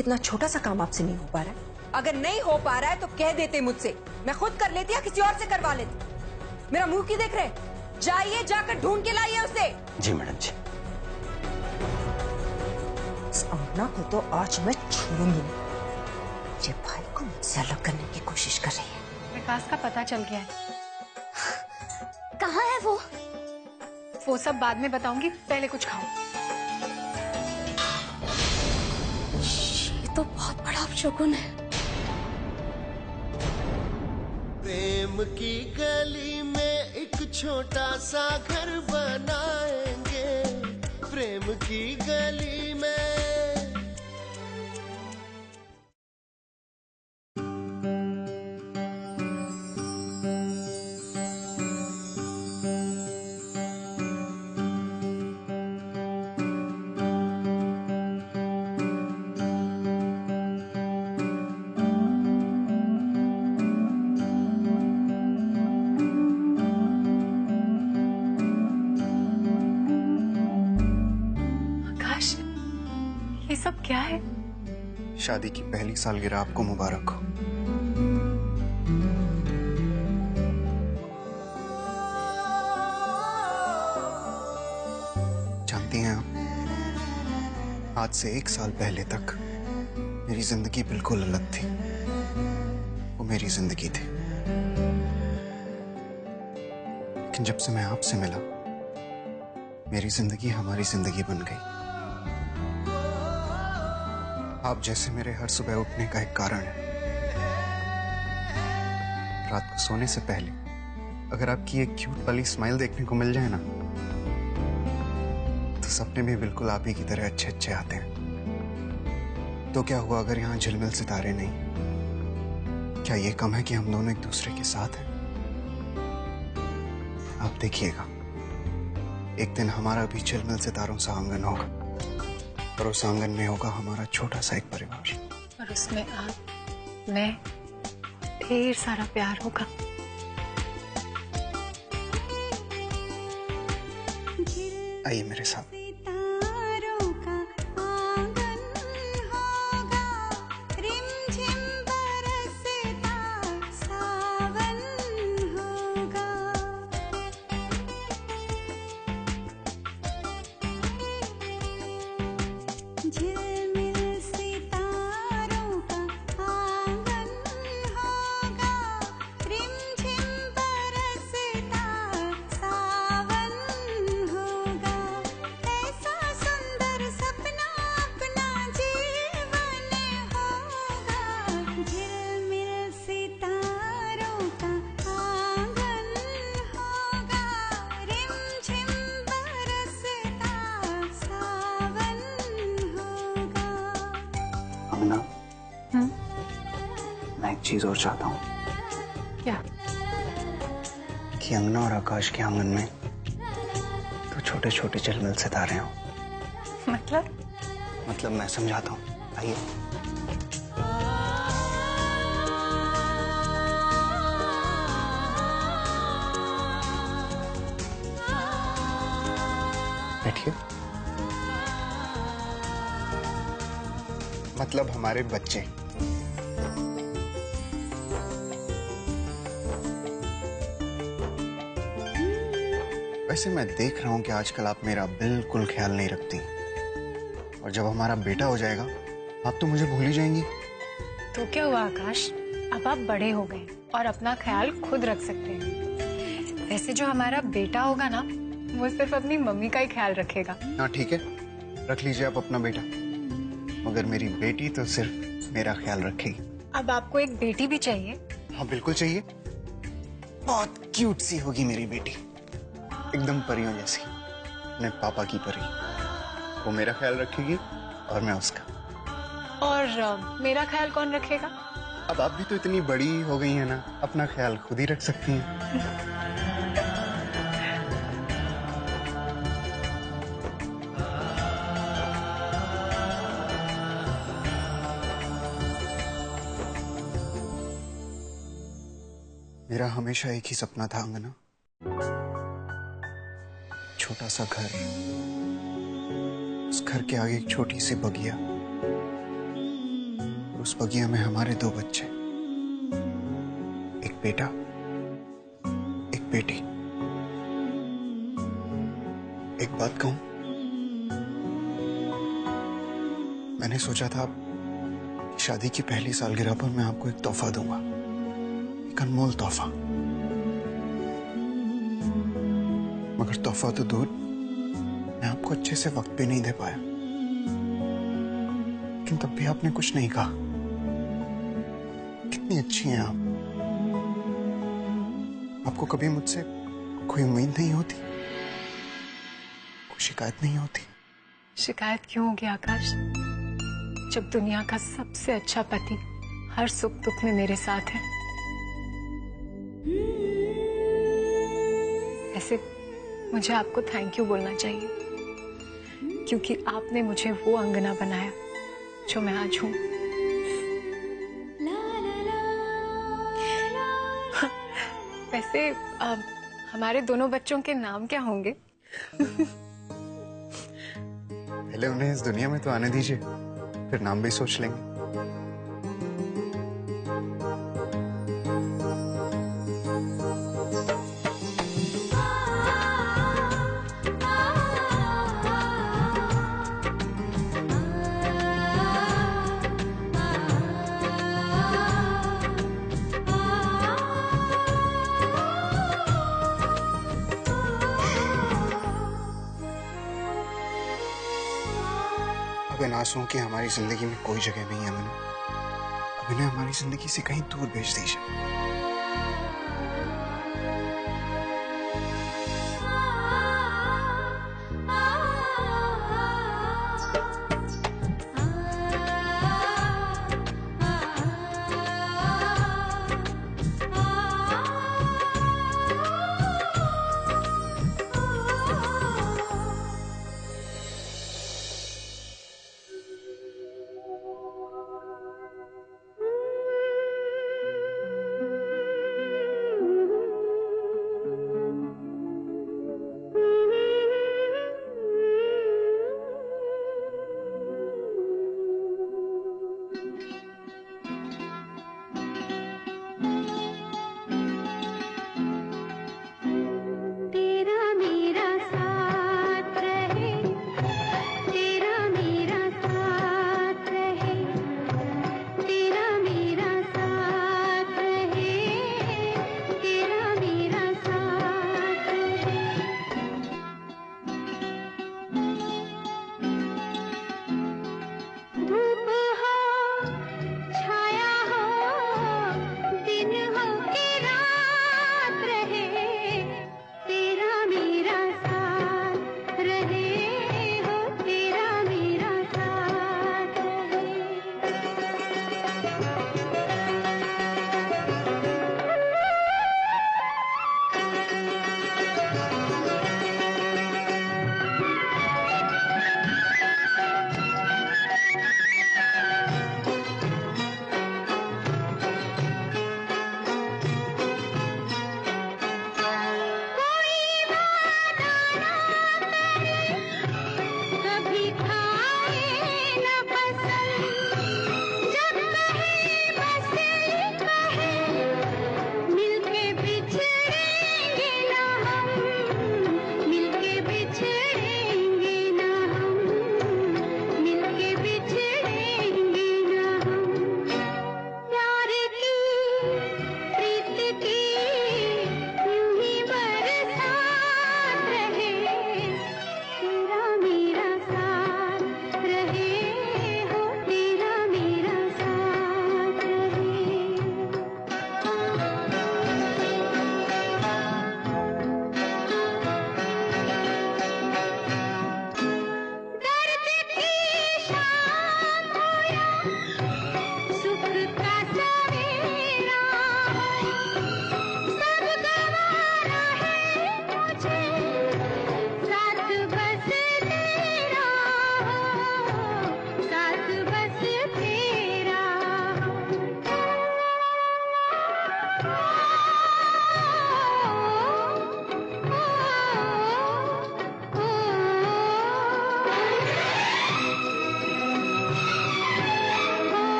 कितना छोटा सा काम आपसे नहीं हो पा रहा है। अगर नहीं हो पा रहा है तो कह देते मुझसे, मैं खुद कर लेती या किसी और से करवा लेती। मेरा मुंह क्यों देख रहे? जाइए, जाकर ढूंढ के लाइए उसे। जी मैडम जी। इस अंगना को तो आज मैं छोड़ूंगी नहीं। ये भाई को मुझसे अलग करने की कोशिश कर रही है। विकास का पता चल गया है। कहाँ है वो? वो सब बाद में बताऊंगी, पहले कुछ खाओ। ये तो बहुत बड़ा अपशगुन है। प्रेम की गली में एक छोटा सा घर बनाएंगे, प्रेम की गली में। ये सब क्या है? शादी की पहली सालगिरह आपको मुबारक हो। जानती हैं आप, आज से 1 साल पहले तक मेरी जिंदगी बिल्कुल अलग थी। वो मेरी जिंदगी थी, लेकिन जब से मैं आपसे मिला, मेरी जिंदगी हमारी जिंदगी बन गई। आप जैसे मेरे हर सुबह उठने का एक कारण है। रात को सोने से पहले अगर आपकी एक क्यूट वाली स्माइल देखने को मिल जाए ना, तो सपने भी बिल्कुल आप ही की तरह अच्छे अच्छे आते हैं। तो क्या हुआ अगर यहाँ झिलमिल सितारे नहीं? क्या ये कम है कि हम दोनों एक दूसरे के साथ हैं? आप देखिएगा, एक दिन हमारा भी झिलमिल सितारों सा आंगन होगा, और उस आंगन में होगा हमारा छोटा सा एक परिवार, और उसमें आप, मैं, ढेर सारा प्यार होगा। आइए मेरे साथ। मैं एक चीज और चाहता हूँ। क्या? कि अंगना और आकाश के आंगन में तो छोटे छोटे झिलमिल सितारे हों। मतलब मैं समझाता हूँ। आइए। बैठिए। मतलब हमारे बच्चे। वैसे मैं देख रहा हूं कि आजकल आप मेरा बिल्कुल ख्याल नहीं रखती, और जब हमारा बेटा हो जाएगा आप तो मुझे भूल ही जाएंगी। तो क्या हुआ आकाश, अब आप बड़े हो गए और अपना ख्याल खुद रख सकते हैं। वैसे जो हमारा बेटा होगा ना, वो सिर्फ अपनी मम्मी का ही ख्याल रखेगा। हाँ ठीक है, रख लीजिए आप अपना बेटा, मगर मेरी बेटी तो सिर्फ मेरा ख्याल रखेगी। अब आपको एक बेटी भी चाहिए? हाँ बिल्कुल चाहिए। बहुत क्यूट सी होगी मेरी बेटी, एकदम परियों जैसी, अपने पापा की परी। वो मेरा ख्याल रखेगी और मैं उसका। और मेरा ख्याल कौन रखेगा? अब आप भी तो इतनी बड़ी हो गई हैं ना, अपना ख्याल खुद ही रख सकती हैं। मेरा हमेशा एक ही सपना था अंगना, छोटा सा घर, उस घर के आगे एक छोटी सी बगिया, उस बगिया में हमारे 2 बच्चे, एक बेटा एक बेटी। एक बात कहूं, मैंने सोचा था शादी की पहली सालगिरह पर मैं आपको एक तोहफा दूंगा, एक अनमोल तोहफा। मगर तोहफा तो दूर, मैं आपको अच्छे से वक्त भी नहीं दे पाया। लेकिन तब भी आपने कुछ नहीं कहा। कितनी अच्छी हैं आप। आपको कभी मुझसे कोई उम्मीद नहीं होती, कोई शिकायत नहीं होती? शिकायत क्यों होगी आकाश, जब दुनिया का सबसे अच्छा पति हर सुख दुख में मेरे साथ है। ऐसे मुझे आपको थैंक यू बोलना चाहिए, क्योंकि आपने मुझे वो अंगना बनाया जो मैं आज हूं। वैसे हमारे दोनों बच्चों के नाम क्या होंगे? पहले उन्हें इस दुनिया में तो आने दीजिए, फिर नाम भी सोच लेंगे। अब इन आंसुओं की हमारी जिंदगी में कोई जगह नहीं है मनु। अब इन्हें हमारी जिंदगी से कहीं दूर भेज दीजिए।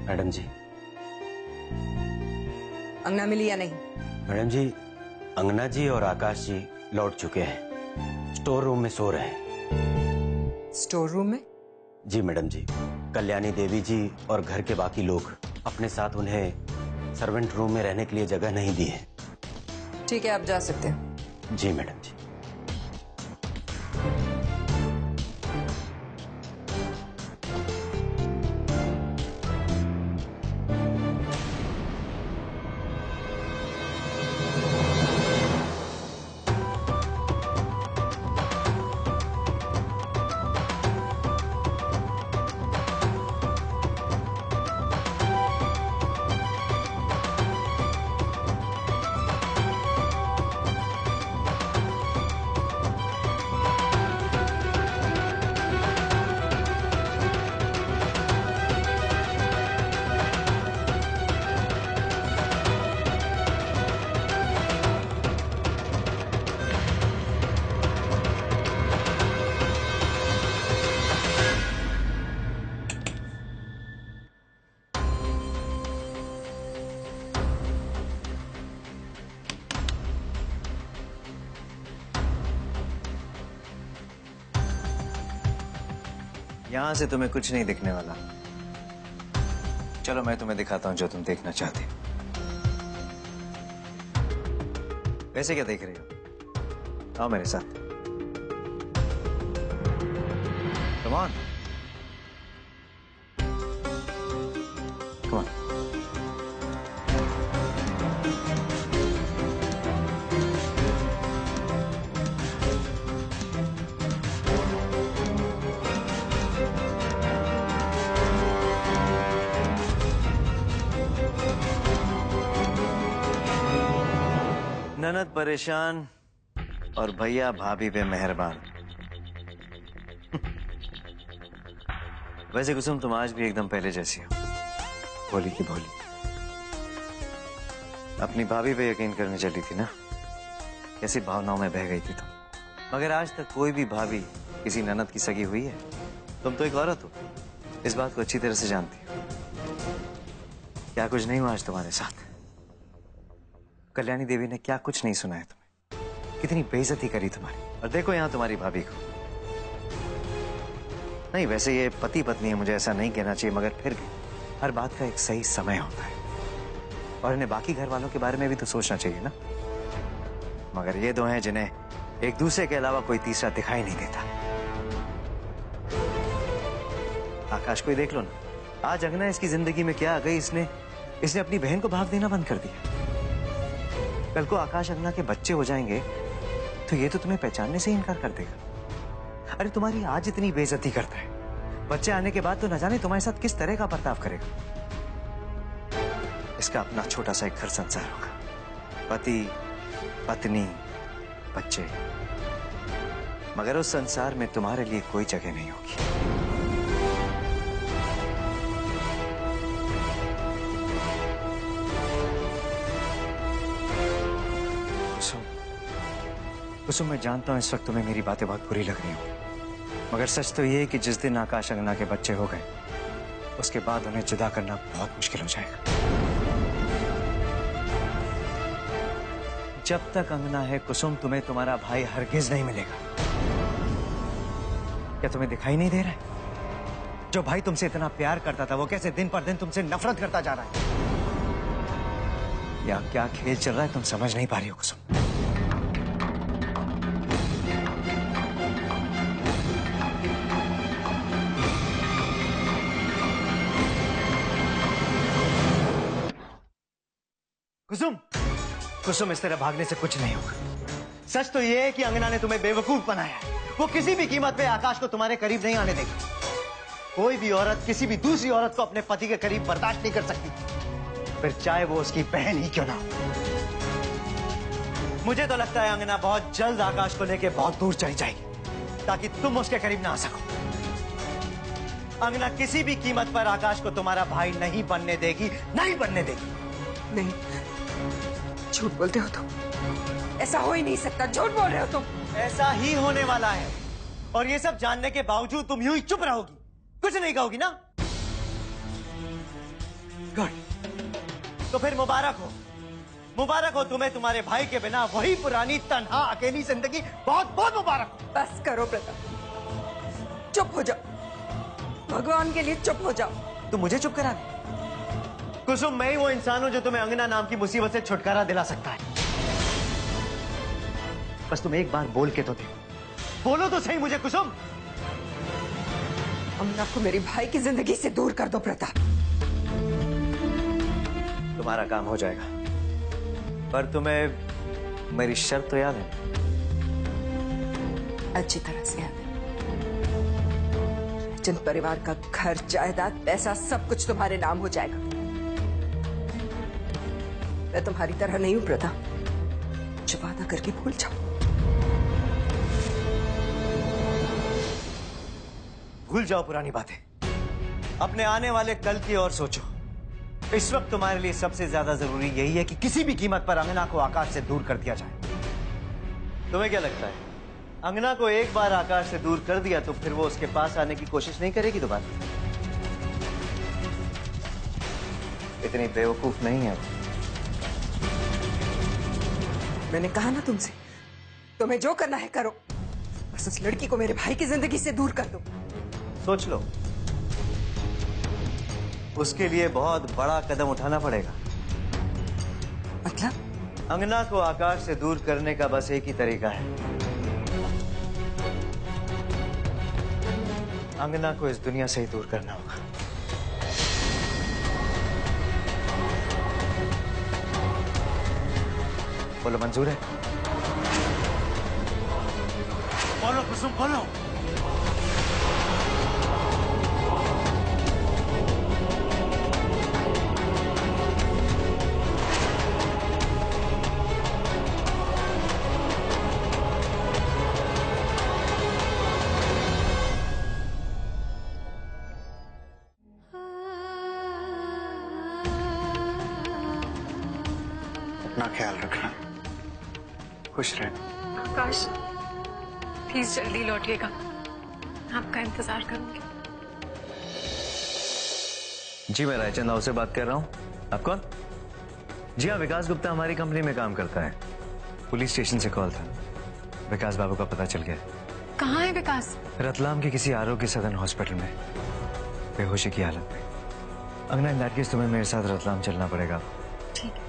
मैडम जी। अंगना मिली या नहीं? मैडम जी, अंगना जी और आकाश जी लौट चुके हैं, स्टोर रूम में सो रहे हैं। स्टोर रूम में? जी मैडम जी, कल्याणी देवी जी और घर के बाकी लोग अपने साथ उन्हें सर्वेंट रूम में रहने के लिए जगह नहीं दी है। ठीक है, आप जा सकते हैं। जी मैडम जी। यहां से तुम्हें कुछ नहीं दिखने वाला। चलो मैं तुम्हें दिखाता हूं जो तुम देखना चाहते हो। वैसे क्या देख रही हो? आओ मेरे साथ। Come on, come on. ननद परेशान और भैया भाभी पे मेहरबान। वैसे कुसुम, तुम आज भी एकदम पहले जैसी हो, भोली की भोली। अपनी भाभी पे यकीन करने चली थी ना, कैसी भावनाओं में बह गई थी तुम। मगर आज तक कोई भी भाभी किसी ननद की सगी हुई है? तुम तो एक औरत हो, इस बात को अच्छी तरह से जानती हो। क्या कुछ नहीं हुआ आज तुम्हारे साथ? कल्याणी देवी ने क्या कुछ नहीं सुनाया तुम्हें? कितनी बेइज्जती करी तुम्हारी। और देखो यहां तुम्हारी भाभी को। नहीं, वैसे ये पति पत्नी है, मुझे ऐसा नहीं कहना चाहिए, मगर फिर भी हर बात का एक सही समय होता है और इन्हें बाकी घर वालों के बारे में भी तो सोचना चाहिए ना। मगर ये दो हैं जिन्हें एक दूसरे के अलावा कोई तीसरा दिखाई नहीं देता। आकाश को ही देख लो ना, आज अंगना इसकी जिंदगी में क्या आ गई, इसने अपनी बहन को भाग देना बंद कर दिया। कल को आकाश अंगना के बच्चे हो जाएंगे तो ये तो तुम्हें पहचानने से इनकार कर देगा। अरे तुम्हारी आज इतनी बेइज्जती करता है, बच्चे आने के बाद तो न जाने तुम्हारे साथ किस तरह का बर्ताव करेगा। इसका अपना छोटा सा एक घर संसार होगा, पति पत्नी बच्चे, मगर उस संसार में तुम्हारे लिए कोई जगह नहीं होगी। कुसुम, मैं जानता हूं इस वक्त तुम्हें मेरी बातें बहुत बुरी लग रही हो, मगर सच तो ये है कि जिस दिन आकाश अंगना के बच्चे हो गए उसके बाद उन्हें जुदा करना बहुत मुश्किल हो जाएगा। जब तक अंगना है कुसुम, तुम्हें तुम्हारा भाई हरगिज नहीं मिलेगा। क्या तुम्हें दिखाई नहीं दे रहा है? जो भाई तुमसे इतना प्यार करता था वो कैसे दिन पर दिन तुमसे नफरत करता जा रहा है। या क्या खेल चल रहा है तुम समझ नहीं पा रही हो कुसुम। कुसुम, कुसुम, इस तरह भागने से कुछ नहीं होगा। सच तो यह है कि अंगना ने तुम्हें बेवकूफ बनाया है। वो किसी भी कीमत पे आकाश को तुम्हारे करीब नहीं आने देगी। कोई भी औरत किसी भी दूसरी औरत को अपने पति के करीब बर्दाश्त नहीं कर सकती, फिर चाहे वो उसकी बहन ही क्यों ना हो। मुझे तो लगता है अंगना बहुत जल्द आकाश को लेकर बहुत दूर चली जाएगी ताकि तुम उसके करीब ना आ सको। अंगना किसी भी कीमत पर आकाश को तुम्हारा भाई नहीं बनने देगी, नहीं बनने देगी। नहीं, झूठ बोलते हो तुम, ऐसा हो ही नहीं सकता, झूठ बोल रहे हो तुम। ऐसा ही होने वाला है और ये सब जानने के बावजूद तुम यूं ही चुप रहोगी, कुछ नहीं कहोगी ना। गुड। तो फिर मुबारक हो तुम्हें, तुम्हारे भाई के बिना वही पुरानी तन्हा अकेली जिंदगी बहुत बहुत मुबारक हो। बस करो प्रताप, चुप हो जाओ, भगवान के लिए चुप हो जाओ। तुम मुझे चुप करा दे। कुसुम, मैं ही वो इंसान हूं जो तुम्हें अंगना नाम की मुसीबत से छुटकारा दिला सकता है। बस तुम एक बार बोल के तो दे, बोलो तो सही मुझे कुसुम। अंगना को मेरे भाई की जिंदगी से दूर कर दो प्रताप। तुम्हारा काम हो जाएगा, पर तुम्हें मेरी शर्त तो याद है? अच्छी तरह से याद है। जिन परिवार का घर, जायदाद, पैसा सब कुछ तुम्हारे नाम हो जाएगा। मैं तुम्हारी तरह नहीं हूं प्रताप, जो वादा करके भूल जाओ। भूल जाओ पुरानी बातें, अपने आने वाले कल की ओर सोचो। इस वक्त तुम्हारे लिए सबसे ज्यादा जरूरी यही है कि किसी भी कीमत पर अंगना को आकाश से दूर कर दिया जाए। तुम्हें क्या लगता है, अंगना को एक बार आकाश से दूर कर दिया तो फिर वो उसके पास आने की कोशिश नहीं करेगी दोबारा? इतनी बेवकूफ नहीं है वो। मैंने कहा ना तुमसे, तुम्हें जो करना है करो, बस उस लड़की को मेरे भाई की जिंदगी से दूर कर दो। सोच लो, उसके लिए बहुत बड़ा कदम उठाना पड़ेगा। मतलब? अंगना को आकाश से दूर करने का बस एक ही तरीका है, अंगना को इस दुनिया से ही दूर करना होगा। बोलो, मंजूर है? बोलो कुसुम, बोलो। अपना ख्याल रखना, खुश रहना। आकाश, प्लीज जल्दी लौटिएगा, आपका इंतजार करूंगी। जी, मैं रायचंद राव से बात कर रहा हूँ। आप कौन? जी हाँ, विकास गुप्ता हमारी कंपनी में काम करता है। पुलिस स्टेशन से कॉल था, विकास बाबू का पता चल गया। कहाँ है विकास? रतलाम के किसी आरोग्य सदन हॉस्पिटल में बेहोशी की हालत में। अंगना, इन दैट केस तुम्हें मेरे साथ रतलाम चलना पड़ेगा। ठीक है।